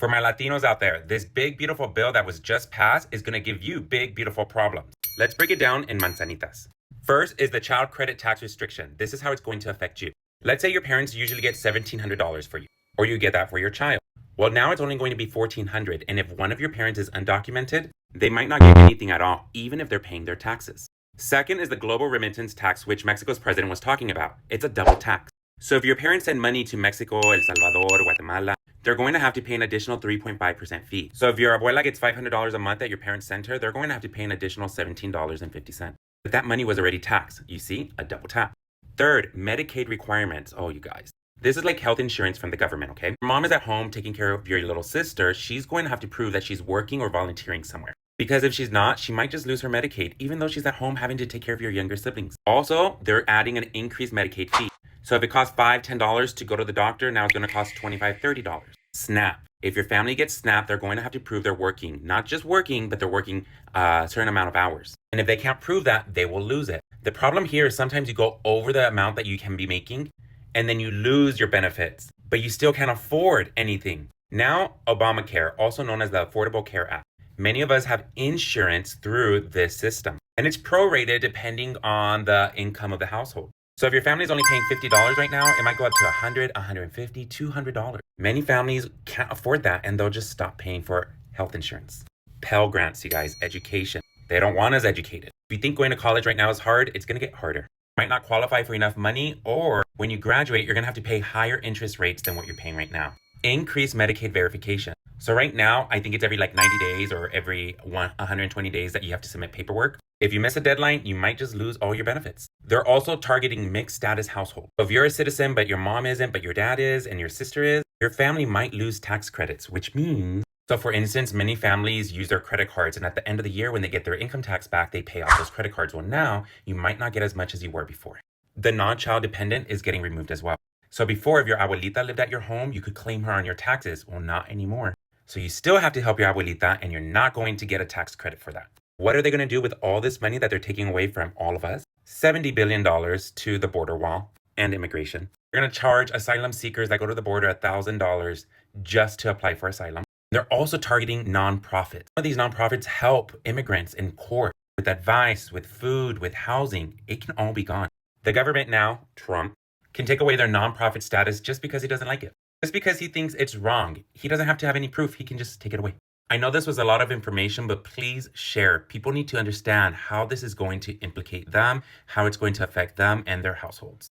For my Latinos out there, this big, beautiful bill that was just passed is going to give you big, beautiful problems. Let's break it down in manzanitas. First is the child credit tax restriction. This is how it's going to affect you. Let's say your parents usually get $1,700 for you, or you get that for your child. Well, now it's only going to be $1,400, and if one of your parents is undocumented, they might not get anything at all, even if they're paying their taxes. Second is the global remittance tax, which Mexico's president was talking about. It's a double tax. So if your parents send money to Mexico, El Salvador, Guatemala, they're going to have to pay an additional 3.5% fee. So if your abuela gets $500 a month that your parents sent her, they're going to have to pay an additional $17.50. But that money was already taxed. You see, a double tax. Third, Medicaid requirements. Oh, you guys. This is like health insurance from the government, okay? Your mom is at home taking care of your little sister. She's going to have to prove that she's working or volunteering somewhere. Because if she's not, she might just lose her Medicaid, even though she's at home having to take care of your younger siblings. Also, they're adding an increased Medicaid fee. So if it costs $5, $10 to go to the doctor, now it's going to cost $25, $30. SNAP. If your family gets SNAP, they're going to have to prove they're working. Not just working, but they're working a certain amount of hours. And if they can't prove that, they will lose it. The problem here is sometimes you go over the amount that you can be making, and then you lose your benefits, but you still can't afford anything. Now, Obamacare, also known as the Affordable Care Act. Many of us have insurance through this system, and it's prorated depending on the income of the household. So if your family is only paying $50 right now, it might go up to $100, $150, $200. Many families can't afford that, and they'll just stop paying for health insurance. Pell Grants, you guys, education. They don't want us educated. If you think going to college right now is hard, it's going to get harder. You might not qualify for enough money, or when you graduate, you're going to have to pay higher interest rates than what you're paying right now. Increase Medicaid verification. So right now, I think it's every 90 days or every 120 days that you have to submit paperwork. If you miss a deadline, you might just lose all your benefits. They're also targeting mixed status households. So if you're a citizen, but your mom isn't, but your dad is, and your sister is, your family might lose tax credits, which means, so for instance, many families use their credit cards, and at the end of the year, when they get their income tax back, they pay off those credit cards. Well, now you might not get as much as you were before. The non-child dependent is getting removed as well. So before, if your abuelita lived at your home, you could claim her on your taxes. Well, not anymore. So you still have to help your abuelita, and you're not going to get a tax credit for that. What are they going to do with all this money that they're taking away from all of us? $70 billion to the border wall and immigration. They're going to charge asylum seekers that go to the border $1,000 just to apply for asylum. They're also targeting nonprofits. Some of these nonprofits help immigrants in court with advice, with food, with housing. It can all be gone. The government now, Trump, can take away their nonprofit status just because he doesn't like it. Just because he thinks it's wrong. He doesn't have to have any proof. He can just take it away. I know this was a lot of information, but please share. People need to understand how this is going to implicate them, how it's going to affect them and their households.